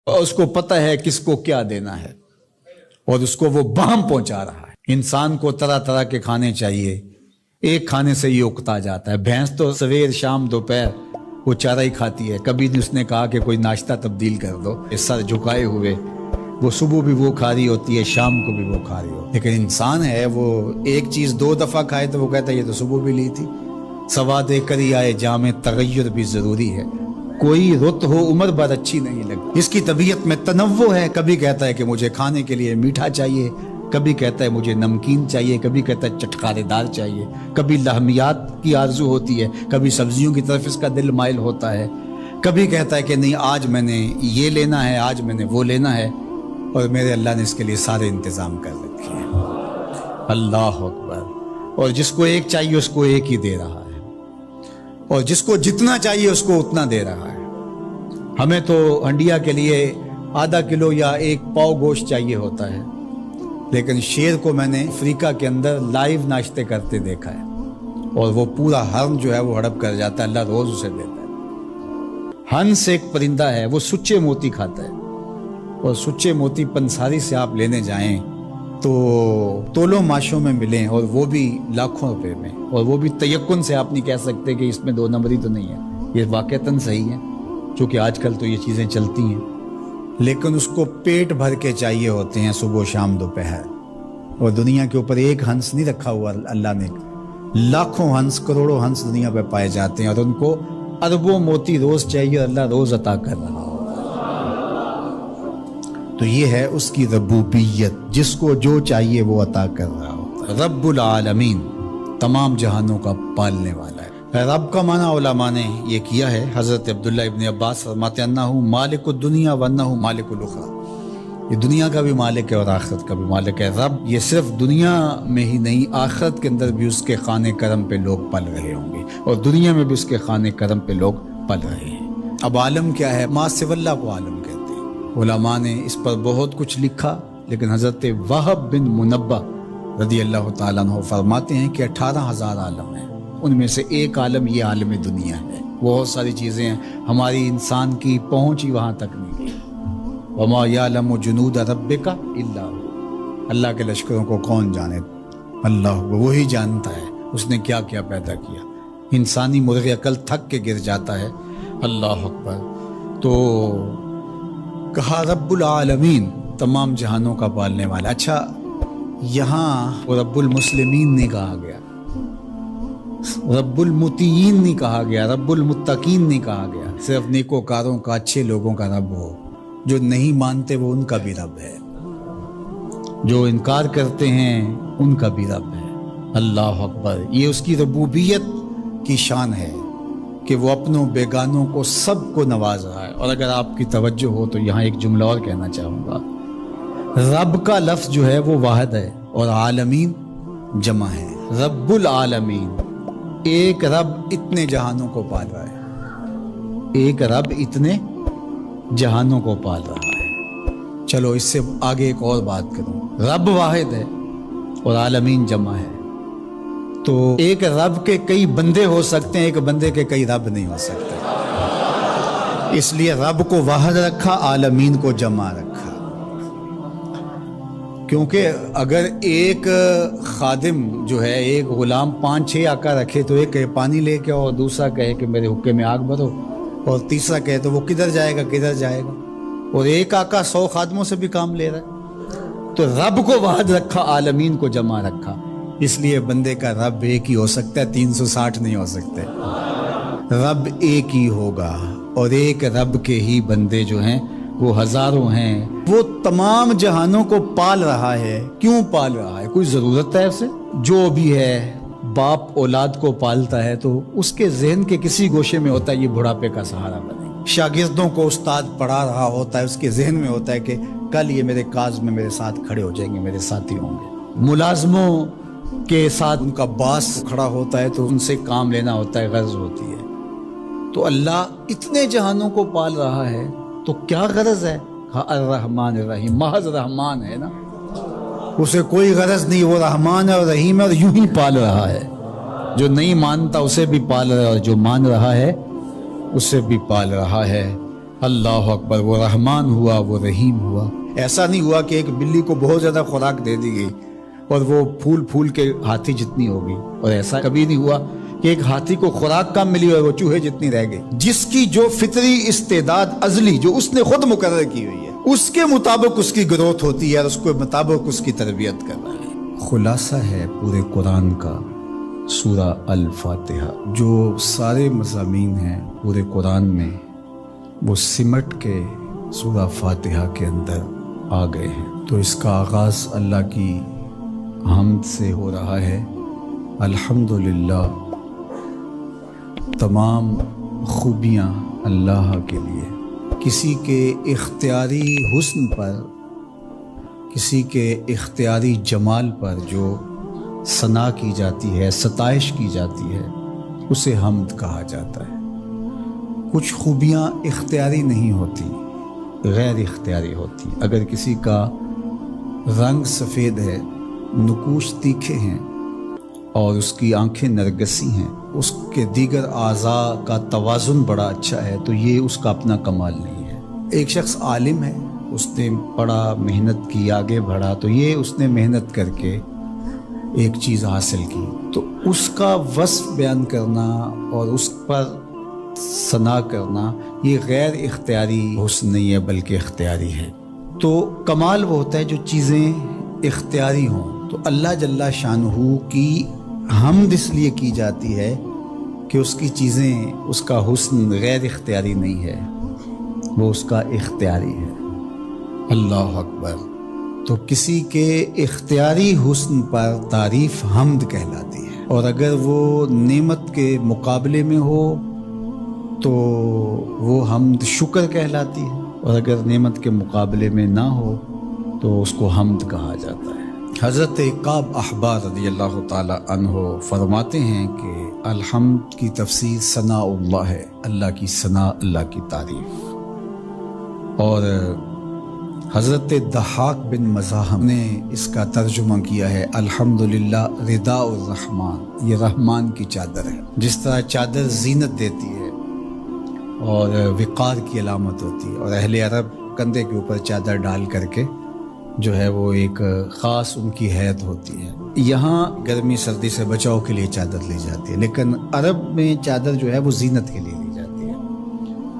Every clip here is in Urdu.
اور اس کو پتہ ہے کس کو کیا دینا ہے اور اس کو وہ بہم پہنچا رہا ہے۔ انسان کو طرح طرح کے کھانے چاہیے، ایک کھانے سے یہ اکتا جاتا ہے۔ بھینس تو سویر شام دوپہر وہ چارہ ہی کھاتی ہے، کبھی اس نے کہا کہ کوئی ناشتہ تبدیل کر دو، سر جھکائے ہوئے وہ صبح بھی وہ کھا رہی ہوتی ہے، شام کو بھی وہ کھا رہی ہوتی ہے۔ لیکن انسان ہے وہ ایک چیز 2 دفعہ کھائے تو وہ کہتا ہے یہ تو صبح بھی لی تھی۔ سواد کری آئے جامع تغیر بھی ضروری ہے، کوئی رت ہو عمر بھر اچھی نہیں لگتی۔ اس کی طبیعت میں تنوع ہے، کبھی کہتا ہے کہ مجھے کھانے کے لیے میٹھا چاہیے، کبھی کہتا ہے مجھے نمکین چاہیے، کبھی کہتا ہے چٹکارے دار چاہیے، کبھی لحمیات کی آرزو ہوتی ہے، کبھی سبزیوں کی طرف اس کا دل مائل ہوتا ہے، کبھی کہتا ہے کہ نہیں آج میں نے یہ لینا ہے، آج میں نے وہ لینا ہے، اور میرے اللہ نے اس کے لیے سارے انتظام کر رکھے ہیں۔ اللہ اکبر۔ اور جس کو ایک چاہیے اس کو ایک ہی دے رہا ہے، اور جس کو جتنا چاہیے اس کو اتنا دے رہا ہے۔ ہمیں تو ہنڈیا کے لیے آدھا کلو یا 1 پاؤ گوشت چاہیے ہوتا ہے، لیکن شیر کو میں نے افریقہ کے اندر لائیو ناشتے کرتے دیکھا ہے، اور وہ پورا ہرن جو ہے وہ ہڑپ کر جاتا ہے، اللہ روز اسے دیتا ہے۔ ہنس ایک پرندہ ہے، وہ سچے موتی کھاتا ہے، اور سچے موتی پنساری سے آپ لینے جائیں تو تولوں ماشوں میں ملیں، اور وہ بھی لاکھوں روپے میں، اور وہ بھی تیقن سے آپ نہیں کہہ سکتے کہ اس میں 2 نمبری تو نہیں ہے، یہ واقعتاً صحیح ہے، چونکہ آج کل تو یہ چیزیں چلتی ہیں، لیکن اس کو پیٹ بھر کے چاہیے ہوتے ہیں صبح شام دوپہر۔ اور دنیا کے اوپر ایک ہنس نہیں رکھا ہوا اللہ نے، لاکھوں ہنس کروڑوں ہنس دنیا پہ پائے جاتے ہیں، اور ان کو اربوں موتی روز چاہیے، اللہ روز عطا کر رہا ہو۔ تو یہ ہے اس کی ربوبیت، جس کو جو چاہیے وہ عطا کر رہا ہوتا ہے۔ رب العالمین، تمام جہانوں کا پالنے والا ہے۔ رب کا معنی علماء نے یہ کیا ہے، حضرت عبداللہ ابن عباس فرماتے ہیں انہ مالک الدنیا وانہ مالک الاخرى، یہ دنیا کا بھی مالک ہے اور آخرت کا بھی مالک ہے۔ رب یہ صرف دنیا میں ہی نہیں، آخرت کے اندر بھی اس کے خانے کرم پہ لوگ پل رہے ہوں گے، اور دنیا میں بھی اس کے خانے کرم پہ لوگ پل رہے ہیں۔ اب عالم کیا ہے؟ ما سوی اللہ کو عالم کہتے ہیں۔ علماء نے اس پر بہت کچھ لکھا، لیکن حضرت وہب بن منبہ رضی اللہ تعالیٰ عنہ فرماتے ہیں کہ 18,000 عالم ہیں، ان میں سے ایک عالم یہ عالم دنیا ہے۔ بہت ساری چیزیں ہیں، ہماری انسان کی پہنچ ہی وہاں تک نہیں ہے۔ وما یعلم جنود ربک الا هو، اللہ کے لشکروں کو کون جانے؟ اللہ، وہی جانتا ہے اس نے کیا کیا پیدا کیا۔ انسانی مرغ عقل تھک کے گر جاتا ہے۔ اللہ اکبر۔ تو کہا رب العالمین، تمام جہانوں کا پالنے والا۔ اچھا، یہاں رب المسلمین نہیں کہا گیا، رب المطیعین نہیں کہا گیا، رب المتقین نہیں کہا گیا۔ صرف نیکوکاروں کا، اچھے لوگوں کا رب ہو، جو نہیں مانتے وہ ان کا بھی رب ہے، جو انکار کرتے ہیں ان کا بھی رب ہے۔ اللہ اکبر۔ یہ اس کی ربوبیت کی شان ہے کہ وہ اپنوں بیگانوں کو سب کو نواز رہا ہے۔ اور اگر آپ کی توجہ ہو تو یہاں ایک جملہ اور کہنا چاہوں گا، رب کا لفظ جو ہے وہ واحد ہے اور عالمین جمع ہے۔ رب العالمین، ایک رب اتنے جہانوں کو پال رہا ہے، ایک رب اتنے جہانوں کو پال رہا ہے۔ چلو اس سے آگے ایک اور بات کروں، رب واحد ہے اور عالمین جمع ہے، تو ایک رب کے کئی بندے ہو سکتے ہیں، ایک بندے کے کئی رب نہیں ہو سکتے، اس لیے رب کو واحد رکھا، عالمین کو جمع رکھا۔ کیونکہ اگر ایک خادم جو ہے، ایک غلام 5-6 آقا رکھے تو ایک کہے پانی لے کے، اور دوسرا کہے کہ میرے حقے میں آگ بھرو، اور تیسرا کہے تو وہ کدھر جائے گا کدھر جائے گا، اور ایک آقا 100 خادموں سے بھی کام لے رہا ہے۔ تو رب کو واحد رکھا، عالمین کو جمع رکھا، اس لیے بندے کا رب ایک ہی ہو سکتا ہے، 360 نہیں ہو سکتے۔ رب ایک ہی ہوگا، اور ایک رب کے ہی بندے جو ہیں وہ ہزاروں ہیں۔ وہ تمام جہانوں کو پال رہا ہے۔ کیوں پال رہا ہے؟ کوئی ضرورت ہے اسے؟ جو بھی ہے، باپ اولاد کو پالتا ہے تو اس کے ذہن کے کسی گوشے میں ہوتا ہے یہ بڑھاپے کا سہارا بنے۔ شاگردوں کو استاد پڑھا رہا ہوتا ہے، اس کے ذہن میں ہوتا ہے کہ کل یہ میرے کاز میں میرے ساتھ کھڑے ہو جائیں گے، میرے ساتھی ہوں گے۔ ملازموں کے ساتھ ان کا باس کھڑا ہوتا ہے تو ان سے کام لینا ہوتا ہے، غرض ہوتی ہے۔ تو اللہ اتنے جہانوں کو پال رہا ہے تو کیا غرض ہے؟ الرحمن الرحیم، محض رحمان ہے نا، اسے کوئی غرض نہیں، وہ رحمان ہے اور رحیم ہے، اور یوں ہی پال رہا ہے۔ جو نہیں مانتا اسے بھی پال رہا ہے، اور جو مان رہا ہے اسے بھی پال رہا ہے۔ اللہ اکبر، وہ رحمان ہوا، وہ رحیم ہوا۔ ایسا نہیں ہوا کہ ایک بلی کو بہت زیادہ خوراک دے دی گئی اور وہ پھول پھول کے ہاتھی جتنی ہو گئی، اور ایسا کبھی نہیں ہوا کہ ایک ہاتھی کو خوراک کم ملی اور وہ چوہے جتنی رہ گئی۔ جس کی جو فطری استعداد ازلی جو اس نے خود مقرر کی ہوئی ہے، اس کے مطابق اس کی گروتھ ہوتی ہے اور اس کے مطابق اس کی تربیت کرنا ہے۔ خلاصہ ہے پورے قرآن کا سورہ الفاتحہ، جو سارے مضامین ہیں پورے قرآن میں وہ سمٹ کے سورہ فاتحہ کے اندر آ گئے ہیں۔ تو اس کا آغاز اللہ کی حمد سے ہو رہا ہے۔ الحمدللہ، تمام خوبیاں اللہ کے لیے۔ کسی کے اختیاری حسن پر، کسی کے اختیاری جمال پر جو ثنا کی جاتی ہے، ستائش کی جاتی ہے، اسے حمد کہا جاتا ہے۔ کچھ خوبیاں اختیاری نہیں ہوتی، غیر اختیاری ہوتی۔ اگر کسی کا رنگ سفید ہے، نقوش تیکھے ہیں اور اس کی آنکھیں نرگسی ہیں، اس کے دیگر اعضاء کا توازن بڑا اچھا ہے، تو یہ اس کا اپنا کمال نہیں ہے۔ ایک شخص عالم ہے، اس نے پڑھا، محنت کی، آگے بڑھا، تو یہ اس نے محنت کر کے ایک چیز حاصل کی، تو اس کا وصف بیان کرنا اور اس پر ثنا کرنا یہ غیر اختیاری حسن نہیں ہے بلکہ اختیاری ہے۔ تو کمال وہ ہوتا ہے جو چیزیں اختیاری ہوں۔ تو اللہ جل شانہ کی حمد اس لیے کی جاتی ہے کہ اس کی چیزیں، اس کا حسن غیر اختیاری نہیں ہے، وہ اس کا اختیاری ہے۔ اللہ اکبر۔ تو کسی کے اختیاری حسن پر تعریف حمد کہلاتی ہے، اور اگر وہ نعمت کے مقابلے میں ہو تو وہ حمد شکر کہلاتی ہے، اور اگر نعمت کے مقابلے میں نہ ہو تو اس کو حمد کہا جاتا ہے۔ حضرت کعب احبار رضی اللہ تعالی عنہ فرماتے ہیں کہ الحمد کی تفسیر ثناء اللہ ہے، اللہ کی ثنا، اللہ کی تعریف۔ اور حضرت ضحاک بن مزاحم نے اس کا ترجمہ کیا ہے الحمدللہ رداء الرحمن، یہ رحمان کی چادر ہے۔ جس طرح چادر زینت دیتی ہے اور وقار کی علامت ہوتی ہے، اور اہل عرب کندھے کے اوپر چادر ڈال کر کے جو ہے وہ ایک خاص ان کی حیت ہوتی ہے۔ یہاں گرمی سردی سے بچاؤ کے لیے چادر لی جاتی ہے، لیکن عرب میں چادر جو ہے وہ زینت کے لیے لی جاتی ہے،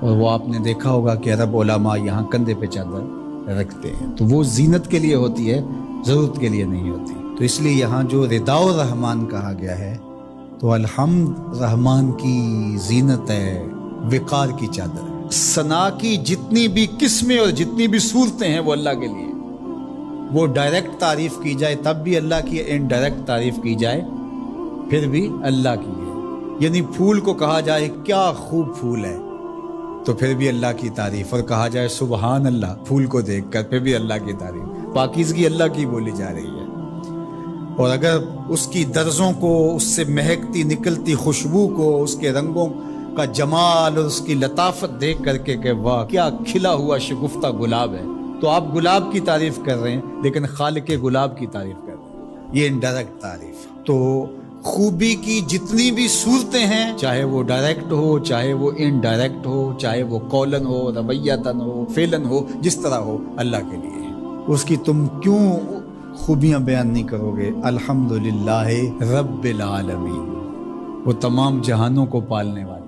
اور وہ آپ نے دیکھا ہوگا کہ عرب علماء یہاں کندھے پہ چادر رکھتے ہیں، تو وہ زینت کے لیے ہوتی ہے، ضرورت کے لیے نہیں ہوتی۔ تو اس لیے یہاں جو رداء الرحمن کہا گیا ہے، تو الحمد رحمان کی زینت ہے، وقار کی چادر ہے۔ ثنا کی جتنی بھی قسمیں اور جتنی بھی صورتیں ہیں وہ اللہ کے لیے، وہ ڈائریکٹ تعریف کی جائے تب بھی اللہ کی، انڈائریکٹ تعریف کی جائے پھر بھی اللہ کی ہے۔ یعنی پھول کو کہا جائے کیا خوب پھول ہے تو پھر بھی اللہ کی تعریف، اور کہا جائے سبحان اللہ پھول کو دیکھ کر پھر بھی اللہ کی تعریف، پاکیزگی اللہ کی بولی جا رہی ہے۔ اور اگر اس کی درزوں کو، اس سے مہکتی نکلتی خوشبو کو، اس کے رنگوں کا جمال اور اس کی لطافت دیکھ کر کے کہ واہ کیا کھلا ہوا شگفتہ گلاب ہے، تو آپ گلاب کی تعریف کر رہے ہیں لیکن خالق گلاب کی تعریف کر رہے ہیں، یہ انڈائریکٹ تعریف۔ تو خوبی کی جتنی بھی صورتیں ہیں، چاہے وہ ڈائریکٹ ہو، چاہے وہ انڈائریکٹ ہو، چاہے وہ قولن ہو، رویتاً ہو، فعلاً ہو، جس طرح ہو، اللہ کے لیے ہے۔ اس کی تم کیوں خوبیاں بیان نہیں کرو گے؟ الحمدللہ رب العالمین، وہ تمام جہانوں کو پالنے والا۔